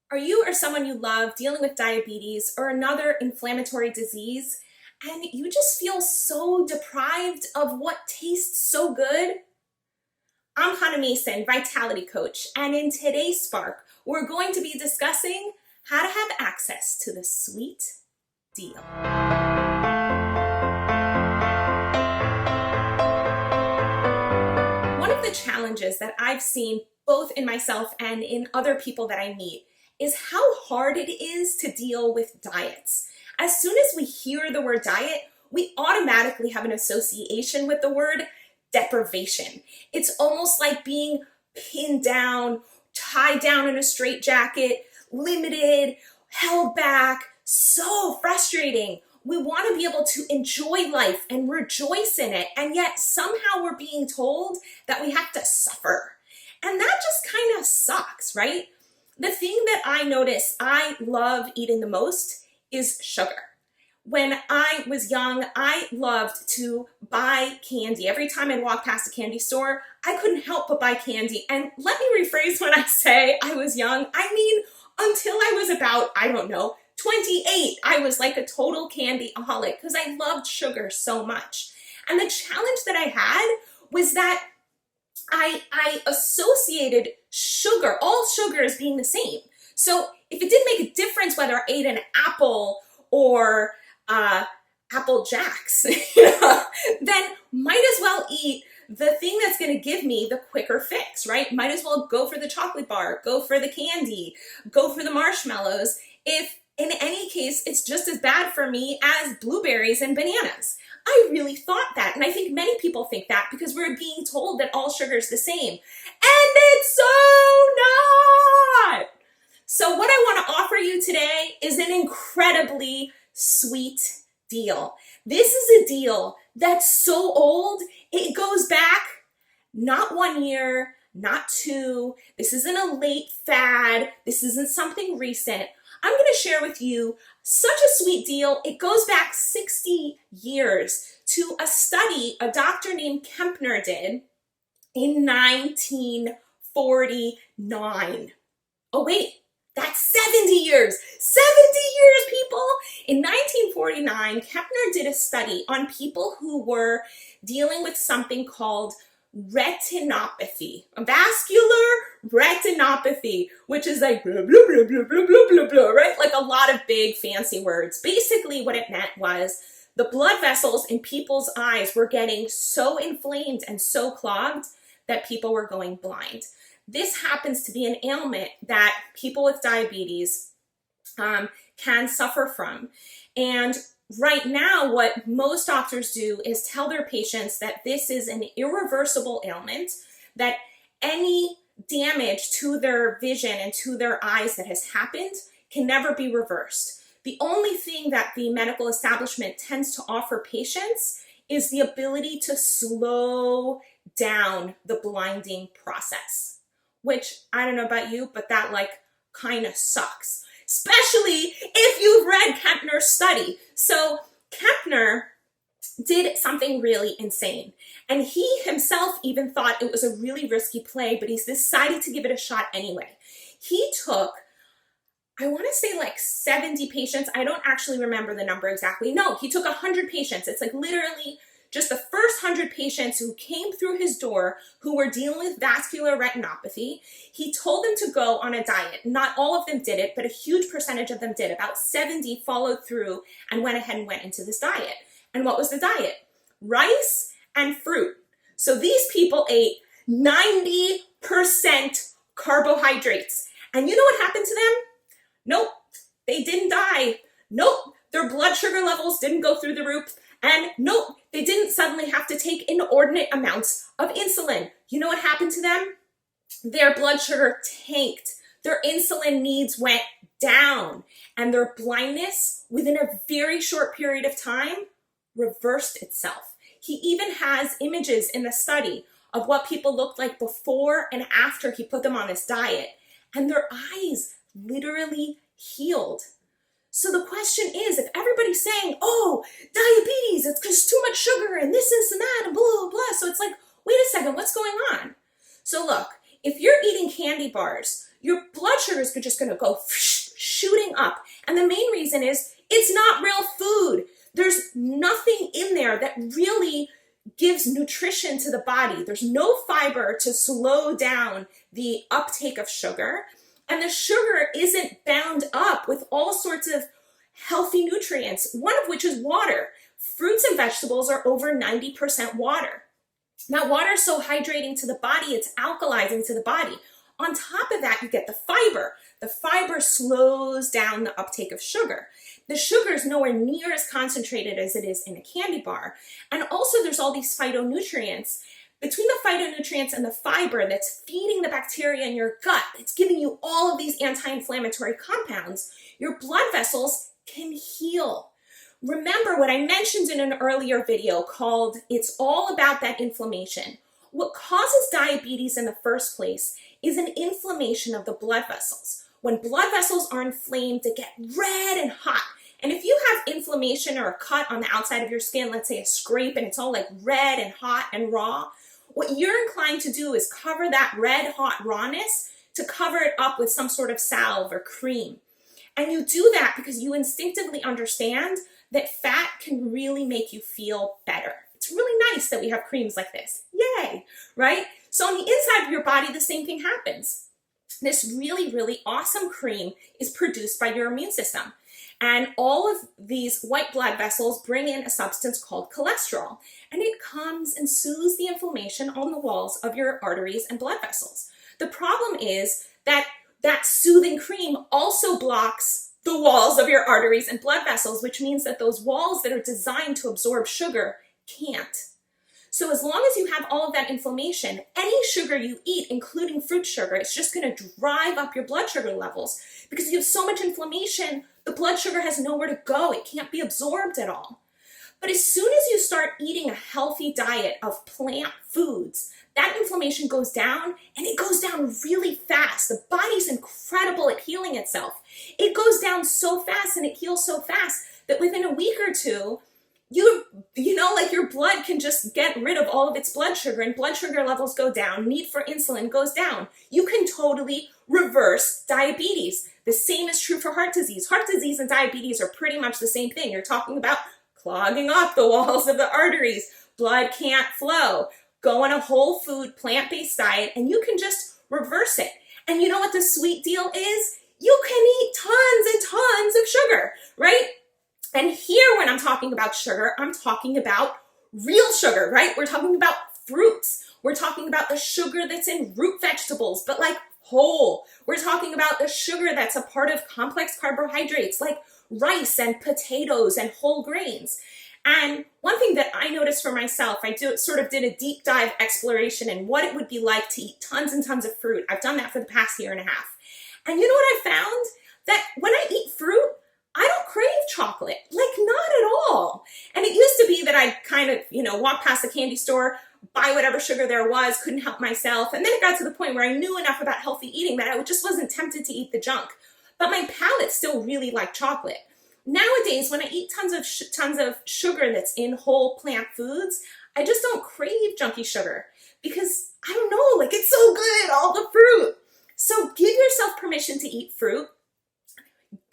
Are you or someone you love dealing with diabetes or another inflammatory disease, and you just feel so deprived of what tastes so good? I'm Hannah Mason, Vitality Coach, and in today's Spark, we're going to be discussing how to have access to the sweet deal. One of the challenges that I've seen both in myself and in other people that I meet is how hard it is to deal with diets. As soon as we hear the word diet, we automatically have an association with the word deprivation. It's almost like being pinned down, tied down in a straitjacket, limited, held back, so frustrating. We want to be able to enjoy life and rejoice in it, and yet somehow we're being told that we have to suffer. And that just kind of sucks, right? The thing that I notice I love eating the most is sugar. When I was young, I loved to buy candy. Every time I'd walk past a candy store, I couldn't help but buy candy. And let me rephrase when I say I was young. I mean, until I was about, 28, I was like a total candy-aholic because I loved sugar so much. And the challenge that I had was that I associated sugar, all sugar, as being the same. So if it didn't make a difference whether I ate an apple or Apple Jacks, then might as well eat the thing that's going to give me the quicker fix, right? Might as well go for the chocolate bar, go for the candy, go for the marshmallows, if in any case it's just as bad for me as blueberries and bananas. I really thought that, and I think many people think that because we're being told that all sugar is the same, and it's so not! So what I want to offer you today is an incredibly sweet deal. This is a deal that's so old, it goes back not 1 year, not two. This isn't a late fad. This isn't something recent. I'm going to share with you such a sweet deal. It goes back 60 years to a study a doctor named Kempner did in 1949. Oh wait, that's 70 years. 70 years, people! In 1949, Kempner did a study on people who were dealing with something called retinopathy, vascular retinopathy, which is like blah, blah, blah, blah, blah, blah, blah, blah, right? Like a lot of big fancy words. Basically what it meant was the blood vessels in people's eyes were getting so inflamed and so clogged that people were going blind. This happens to be an ailment that people with diabetes can suffer from. And right now, what most doctors do is tell their patients that this is an irreversible ailment, that any damage to their vision and to their eyes that has happened can never be reversed. The only thing that the medical establishment tends to offer patients is the ability to slow down the blinding process, which I don't know about you, but that kind of sucks. Especially if you've read Kempner's study. So Kempner did something really insane. And he himself even thought it was a really risky play, but he's decided to give it a shot anyway. He took, I want to say 70 patients. I don't actually remember the number exactly. No, he took 100 patients. It's literally just the first 100 patients who came through his door who were dealing with vascular retinopathy. He told them to go on a diet. Not all of them did it, but a huge percentage of them did. About 70 followed through and went ahead and went into this diet. And what was the diet? Rice and fruit. So these people ate 90% carbohydrates. And you know what happened to them? Nope, they didn't die. Nope, their blood sugar levels didn't go through the roof. And nope, they didn't suddenly have to take inordinate amounts of insulin. You know what happened to them? Their blood sugar tanked. Their insulin needs went down. And their blindness, within a very short period of time, reversed itself. He even has images in the study of what people looked like before and after he put them on this diet. And their eyes literally healed. So the question is, if everybody's saying, oh, diabetes, it's because too much sugar and this and that and blah, blah, blah. So it's wait a second, what's going on? So look, if you're eating candy bars, your blood sugars are just going to go shooting up. And the main reason is it's not real food. There's nothing in there that really gives nutrition to the body. There's no fiber to slow down the uptake of sugar. And the sugar isn't bound up with all sorts of healthy nutrients, one of which is water. Fruits and vegetables are over 90% water. Now, water is so hydrating to the body, it's alkalizing to the body. On top of that, you get the fiber. The fiber slows down the uptake of sugar. The sugar is nowhere near as concentrated as it is in a candy bar. And also there's all these phytonutrients. Between the phytonutrients and the fiber that's feeding the bacteria in your gut, it's giving you all of these anti-inflammatory compounds, your blood vessels can heal. Remember what I mentioned in an earlier video called It's All About That Inflammation. What causes diabetes in the first place is an inflammation of the blood vessels. When blood vessels are inflamed, they get red and hot. And if you have inflammation or a cut on the outside of your skin, let's say a scrape, and it's all like red and hot and raw, what you're inclined to do is cover that red hot rawness to cover it up with some sort of salve or cream. And you do that because you instinctively understand that fat can really make you feel better. It's really nice that we have creams like this. Yay, right? So on the inside of your body, the same thing happens. This really, really awesome cream is produced by your immune system. And all of these white blood vessels bring in a substance called cholesterol. And it comes and soothes the inflammation on the walls of your arteries and blood vessels. The problem is that that soothing cream also blocks the walls of your arteries and blood vessels, which means that those walls that are designed to absorb sugar can't. So as long as you have all of that inflammation, any sugar you eat, including fruit sugar, it's just going to drive up your blood sugar levels. Because you have so much inflammation, the blood sugar has nowhere to go. It can't be absorbed at all. But as soon as you start eating a healthy diet of plant foods, that inflammation goes down, and it goes down really fast. The body's incredible at healing itself. It goes down so fast and it heals so fast that within a week or two, like your blood can just get rid of all of its blood sugar, and blood sugar levels go down, need for insulin goes down. You can totally reverse diabetes. The same is true for heart disease. Heart disease and diabetes are pretty much the same thing. You're talking about clogging up the walls of the arteries. Blood can't flow. Go on a whole food, plant-based diet, and you can just reverse it. And you know what the sweet deal is? You can eat tons and tons of sugar, right? And here, when I'm talking about sugar, I'm talking about real sugar, right? We're talking about fruits. We're talking about the sugar that's in root vegetables, but like whole. We're talking about the sugar that's a part of complex carbohydrates like rice and potatoes and whole grains. And one thing that I noticed for myself, I did a deep dive exploration in what it would be like to eat tons and tons of fruit. I've done that for the past year and a half. And you know what I found? That when I eat fruit, I don't crave chocolate, like not at all. And it used to be that I'd kind of, walk past the candy store, buy whatever sugar there was, couldn't help myself. And then it got to the point where I knew enough about healthy eating that I just wasn't tempted to eat the junk. But my palate still really liked chocolate. Nowadays, when I eat tons of sugar that's in whole plant foods, I just don't crave junky sugar because I don't know, like it's so good, all the fruit. So give yourself permission to eat fruit.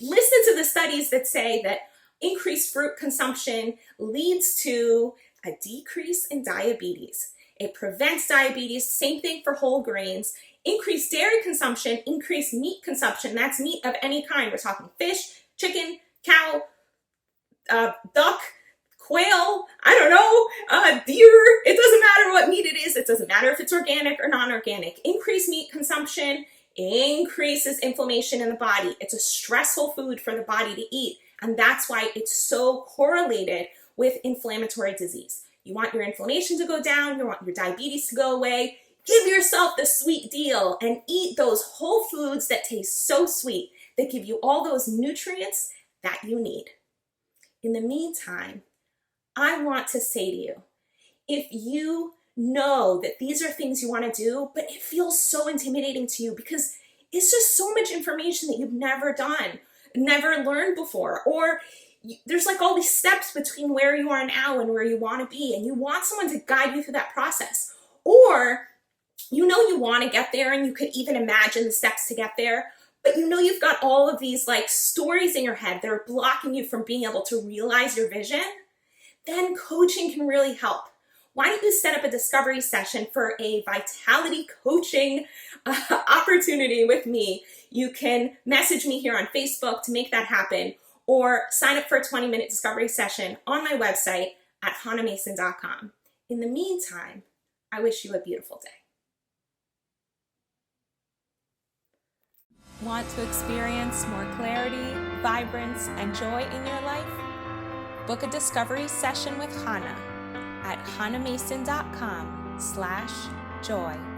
Listen to the studies that say that increased fruit consumption leads to a decrease in diabetes. It prevents diabetes, same thing for whole grains. Increased dairy consumption, increased meat consumption, that's meat of any kind. We're talking fish, chicken, cow, duck, quail, deer. It doesn't matter what meat it is. It doesn't matter if it's organic or non-organic. Increased meat consumption increases inflammation in the body. It's a stressful food for the body to eat, and that's why it's so correlated with inflammatory disease. You want your inflammation to go down, you want your diabetes to go away. Give yourself the sweet deal and eat those whole foods that taste so sweet, that give you all those nutrients that you need. In the meantime, I want to say to you, if you know that these are things you want to do, but it feels so intimidating to you because it's just so much information that you've never done, never learned before, or there's like all these steps between where you are now and where you want to be, and you want someone to guide you through that process. Or you know you want to get there and you could even imagine the steps to get there, but you know you've got all of these like stories in your head that are blocking you from being able to realize your vision, then coaching can really help. Why don't you set up a discovery session for a vitality coaching opportunity with me? You can message me here on Facebook to make that happen, or sign up for a 20-minute discovery session on my website at hanamason.com. In the meantime, I wish you a beautiful day. Want to experience more clarity, vibrance, and joy in your life? Book a discovery session with Hana at hanamason.com/joy.